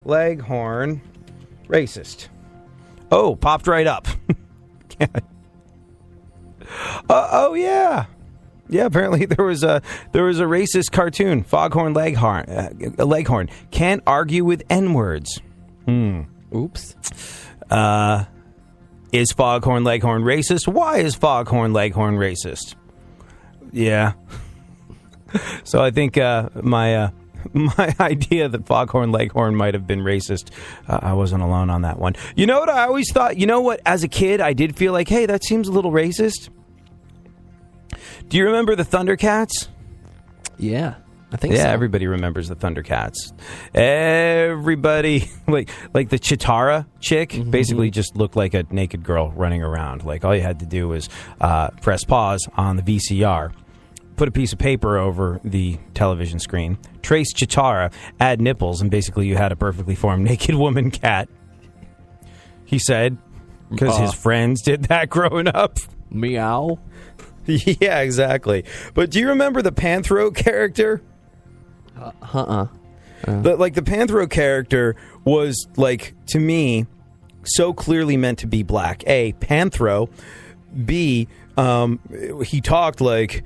Leghorn racist. Oh, popped right up. Oh yeah. Yeah, apparently there was a racist cartoon, Foghorn Leghorn. Can't argue with N-words. Oops. Is Foghorn Leghorn racist? Why is Foghorn Leghorn racist? Yeah. So I think my idea that Foghorn Leghorn might have been racist, I wasn't alone on that one. You know what I always thought? You know what? As a kid, I did feel like, hey, that seems a little racist. Do you remember the Thundercats? Yeah, I think so. Yeah, everybody remembers the Thundercats. Everybody, like the Chitara chick, basically just looked like a naked girl running around. Like, all you had to do was press pause on the VCR, put a piece of paper over the television screen, trace Chitara, add nipples, and basically you had a perfectly formed naked woman cat. He said, because his friends did that growing up. Meow. Yeah, exactly. But do you remember the Panthro character? The Panthro character was, like, to me, so clearly meant to be black. A, Panthro. B, he talked like...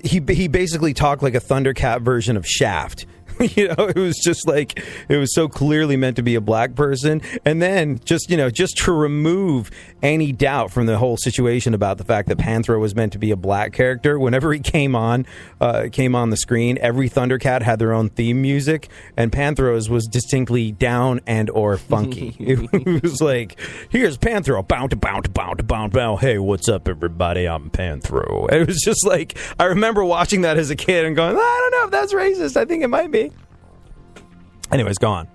He basically talked like a Thundercat version of Shaft. You know, it was just like, it was so clearly meant to be a black person. And then just to remove any doubt from the whole situation about the fact that Panthro was meant to be a black character, whenever he came on the screen, every Thundercat had their own theme music, and Panthro's was distinctly down and or funky. It was like, here's Panthro, bow to bow to bow to bow to bow. Hey, what's up, everybody? I'm Panthro. It was just like, I remember watching that as a kid and going, I don't know if that's racist. I think it might be. Anyways, go on.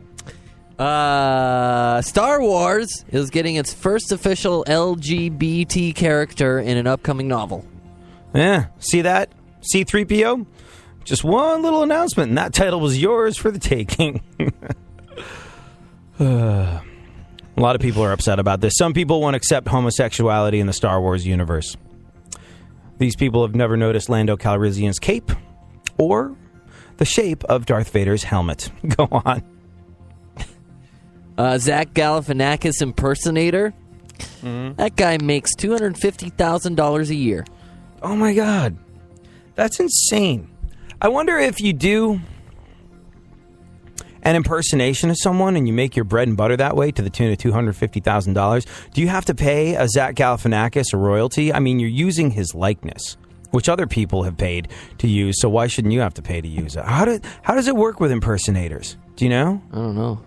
Star Wars is getting its first official LGBT character in an upcoming novel. Yeah, see that? C-3PO? Just one little announcement, and that title was yours for the taking. A lot of people are upset about this. Some people won't accept homosexuality in the Star Wars universe. These people have never noticed Lando Calrissian's cape or the shape of Darth Vader's helmet. Go on. Zach Galifianakis impersonator. That guy makes $250,000 a year. Oh my God. That's insane. I wonder if you do an impersonation of someone and you make your bread and butter that way to the tune of $250,000, do you have to pay a Zach Galifianakis a royalty? I mean, you're using his likeness, which other people have paid to use, so why shouldn't you have to pay to use it? How does it work with impersonators? Do you know? I don't know.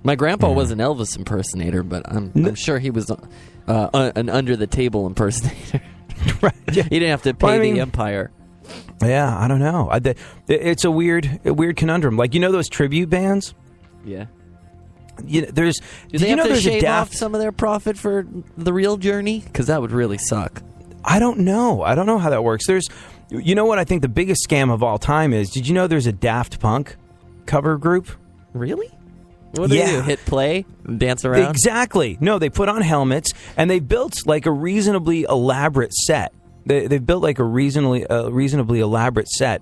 My grandpa was an Elvis impersonator, but I'm sure he was an under-the-table impersonator. Right. Yeah. He didn't have to pay the Empire. Yeah, I don't know. It's a weird conundrum. Like, you know those tribute bands? Yeah. Do they have to shave off some of their profit for the real journey? Because that would really suck. I don't know. I don't know how that works. You know what I think the biggest scam of all time is? Did you know there's a Daft Punk cover group? Really? What do they do? Hit play and dance around? Exactly. No, they put on helmets and they built like a reasonably elaborate set. They've built like a reasonably elaborate set.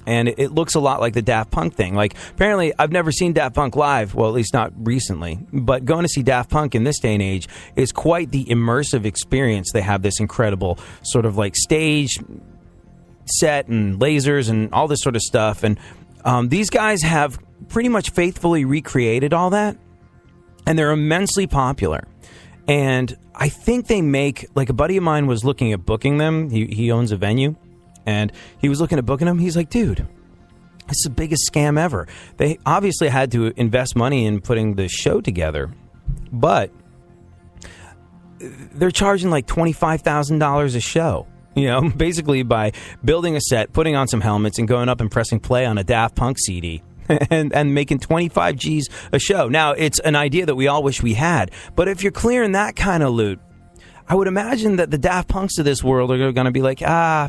And it looks a lot like the Daft Punk thing. Like, apparently, I've never seen Daft Punk live. Well, at least not recently. But going to see Daft Punk in this day and age is quite the immersive experience. They have this incredible sort of like stage set and lasers and all this sort of stuff. And these guys have pretty much faithfully recreated all that. And they're immensely popular. And I think they make, like, a buddy of mine was looking at booking them. He owns a venue. And he was looking at booking them. He's like, dude, this is the biggest scam ever. They obviously had to invest money in putting the show together. But they're charging like $25,000 a show. You know, basically by building a set, putting on some helmets, and going up and pressing play on a Daft Punk CD. And making 25 G's a show. Now, it's an idea that we all wish we had. But if you're clearing that kind of loot, I would imagine that the Daft Punks of this world are going to be like, yeah,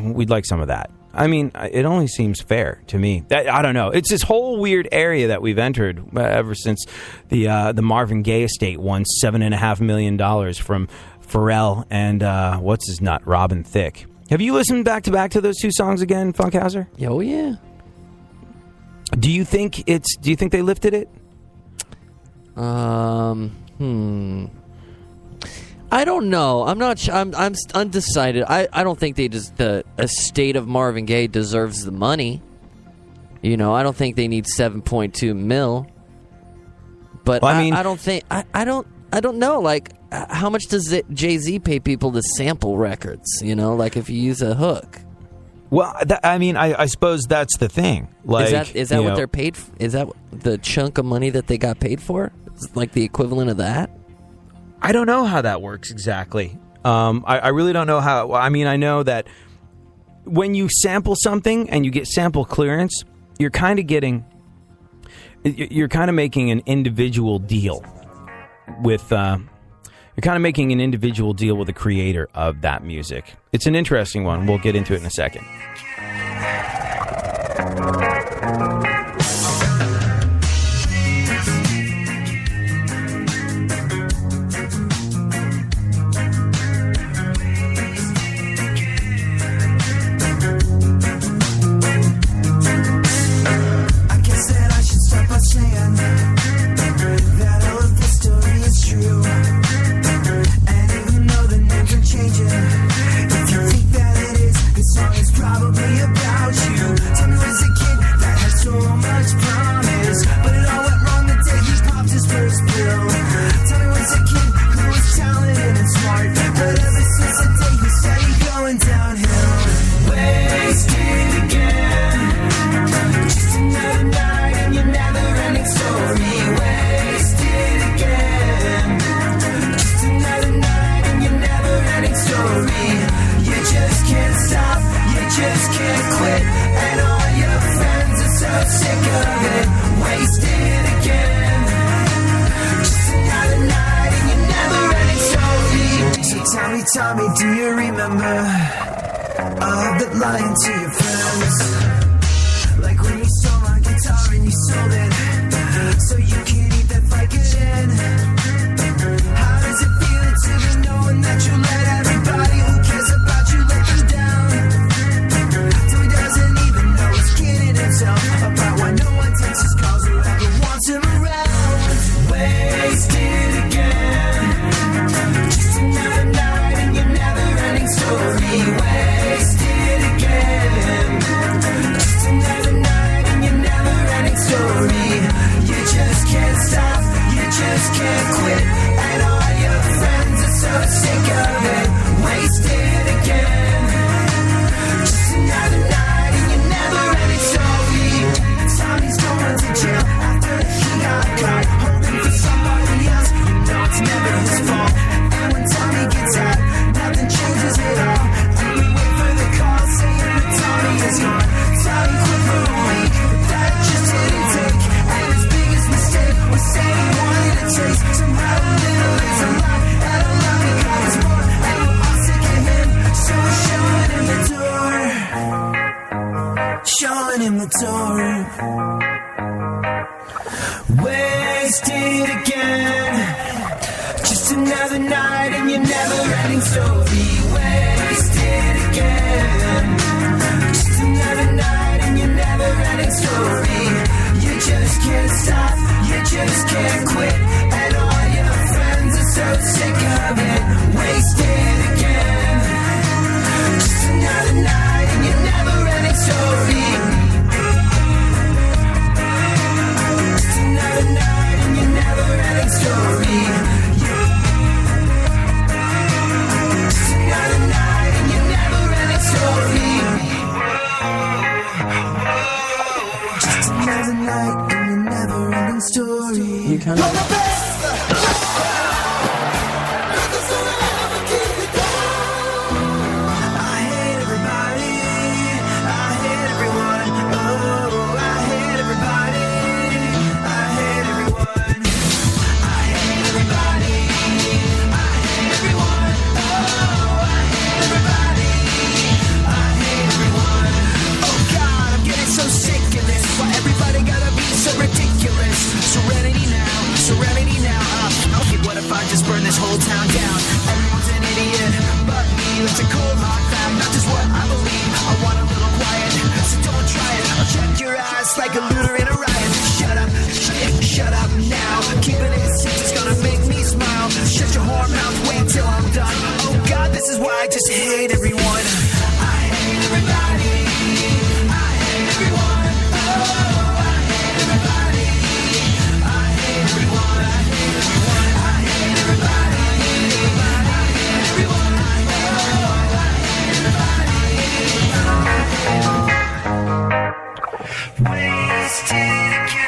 we'd like some of that. I mean, it only seems fair to me. I don't know. It's this whole weird area that we've entered ever since the Marvin Gaye estate won $7.5 million from Pharrell and what's his nut, Robin Thicke. Have you listened back to those two songs again, Funkhauser? Oh, yeah. Do you think they lifted it? I don't know. I'm not sure. I'm undecided. I don't think the estate of Marvin Gaye deserves the money. I don't think they need 7.2 mil. But well, I don't think I don't know. Like, how much does Jay-Z pay people to sample records? Like if you use a hook. Well, I suppose that's the thing. Like, is that what they're paid? Is that the chunk of money that they got paid for? Is like the equivalent of that? I don't know how that works exactly. I really don't know how. I know that when you sample something and you get sample clearance, you're kind of making an individual deal with. You're kind of making an individual deal with the creator of that music. It's an interesting one. We'll get into it in a second. Tommy, do you remember all that lying to your friends? Like when you stole my guitar and you sold it so you can't eat that Vicodin. How does it feel to be knowing that you let everybody who cares about you let them down? Till he doesn't even know he's kidding himself about why no one takes his calls or ever wants him around. Wasted again. Just another night in your never-ending story. Wasted again. Just another night in your never-ending story. You just can't stop, you just can't quit, and all your friends are so sick of it. Wasted again. Just another night in your never-ending story. Tommy's going to jail after he got caught holding for somebody else. You know it's never his fault. And when Tommy gets out, nothing changes at all. And we wait for the call saying that Tommy is gone. Tommy quit for a week, but that just didn't take. And his biggest mistake was saying he wanted a taste. Somehow a little is a lot, and a lot becomes more. And we're all sick of him, so we're showing him the door. Showing him the door. Wasted again. Just another night in your never-ending story. Wasted again. Just another night in your never-ending story. You just can't stop, you just can't quit, and all your friends are so sick of it. Wasted again. Just another night in your never-ending story. Just another night in your never-ending story. Just another night in your never-ending story. Just another night in your never-ending story. You kind of. I hate everybody. I hate everyone. Oh, I hate everybody. I hate everyone. I hate everybody. I hate everyone. Oh, I hate everybody. I hate everyone. Oh God, I'm getting so sick of this. Why everybody gotta be so ridiculous? Serenity now, serenity now. Okay, what if I just burn this whole town down? Everyone's an idiot, but me. It's a cold hard fact, not just what I believe. I want a little quiet, so don't try it. I'll check your ass like a looter in a just hate everyone. I hate everybody. I hate everyone. Oh, I hate everybody. I hate everyone. I hate everyone. I hate everybody. I hate everyone. Oh, I hate everybody. Wasted again.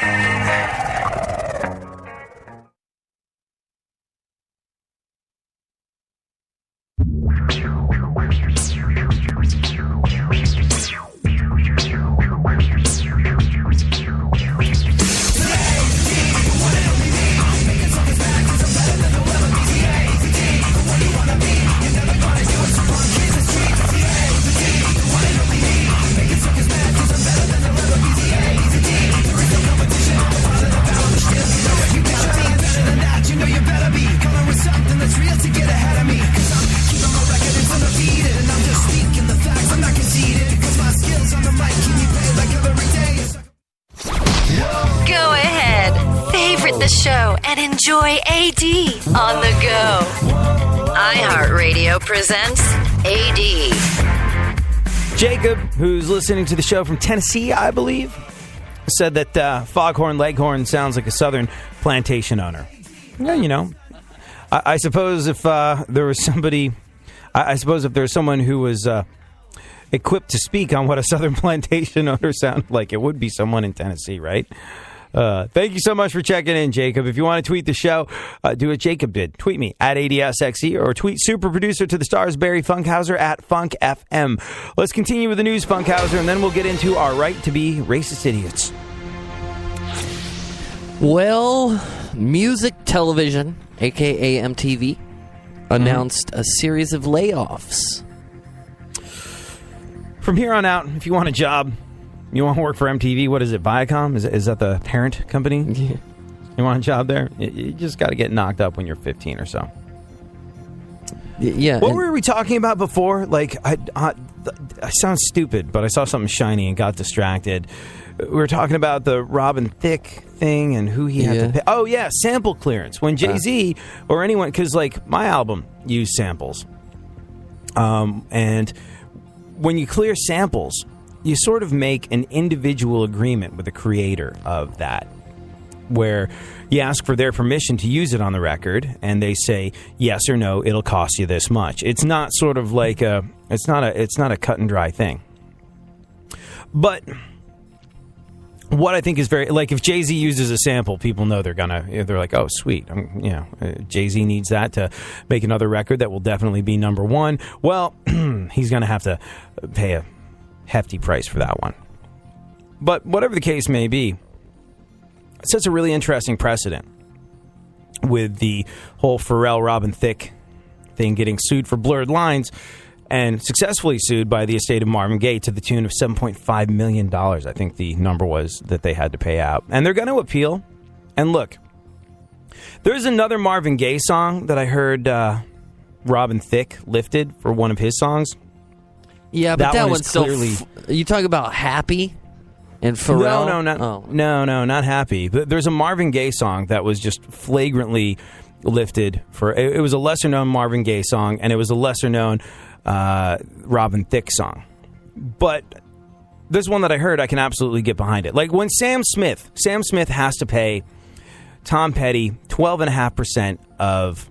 Go ahead, favorite the show, and enjoy AD on the go. iHeartRadio presents AD. Jacob, who's listening to the show from Tennessee, I believe, said that Foghorn Leghorn sounds like a southern plantation owner. Yeah, you know, I suppose if there was somebody, I suppose if there was someone who was equipped to speak on what a southern plantation owner sounded like, it would be someone in Tennessee, right? Thank you so much for checking in, Jacob. If you want to tweet the show, do what Jacob did. Tweet me at ADSXE or tweet super producer to the stars, Barry Funkhauser at FunkFM. Let's continue with the news, Funkhauser, and then we'll get into our right to be racist idiots. Well, Music Television, a.k.a. MTV, announced a series of layoffs. From here on out, if you want a job, you want to work for MTV, what is it, Viacom? Is that the parent company? Yeah. You want a job there? You just got to get knocked up when you're 15 or so. Yeah. What were we talking about before? Like, I sound stupid, but I saw something shiny and got distracted. We were talking about the Robin Thicke thing and who he had to pay. Oh, yeah, sample clearance. When Jay-Z or anyone, because, like, my album used samples. And when you clear samples, you sort of make an individual agreement with the creator of that, where you ask for their permission to use it on the record, and they say yes or no, it'll cost you this much. It's not sort of like it's not a cut and dry thing. But what I think is very, like, if Jay-Z uses a sample, people know they're like, oh, sweet, Jay-Z needs that to make another record that will definitely be number one. Well, he's gonna have to pay a hefty price for that one. But whatever the case may be, it sets a really interesting precedent with the whole Pharrell Robin Thicke thing, getting sued for blurred lines and successfully sued by the estate of Marvin Gaye to the tune of $7.5 million. I think the number was that they had to pay out. And they're going to appeal. And look, there's another Marvin Gaye song that I heard Robin Thicke lifted for one of his songs. Yeah, but that one's clearly... you talk about Happy and Pharrell? No, not Happy. There's a Marvin Gaye song that was just flagrantly lifted for... It was a lesser-known Marvin Gaye song, and it was a lesser-known Robin Thicke song. But this one that I heard, I can absolutely get behind it. Like when Sam Smith has to pay Tom Petty 12.5% of...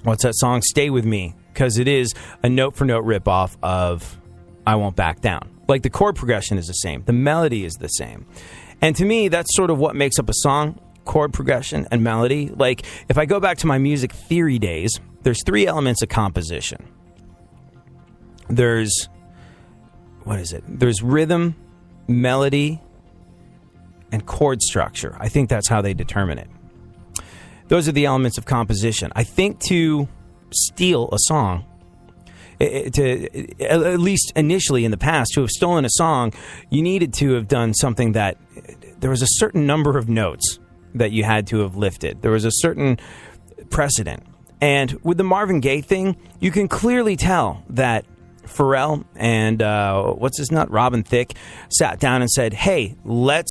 What's that song? Stay With Me. Because it is a note-for-note ripoff of I Won't Back Down. Like, the chord progression is the same. The melody is the same. And to me, that's sort of what makes up a song, chord progression and melody. Like, if I go back to my music theory days, there's three elements of composition. There's, what is it? There's rhythm, melody, and chord structure. I think that's how they determine it. Those are the elements of composition. I think to steal a song, to at least initially in the past, to have stolen a song, you needed to have done something that there was a certain number of notes that you had to have lifted. There was a certain precedent. And with the Marvin Gaye thing, you can clearly tell that Pharrell and Robin Thicke sat down and said, hey, let's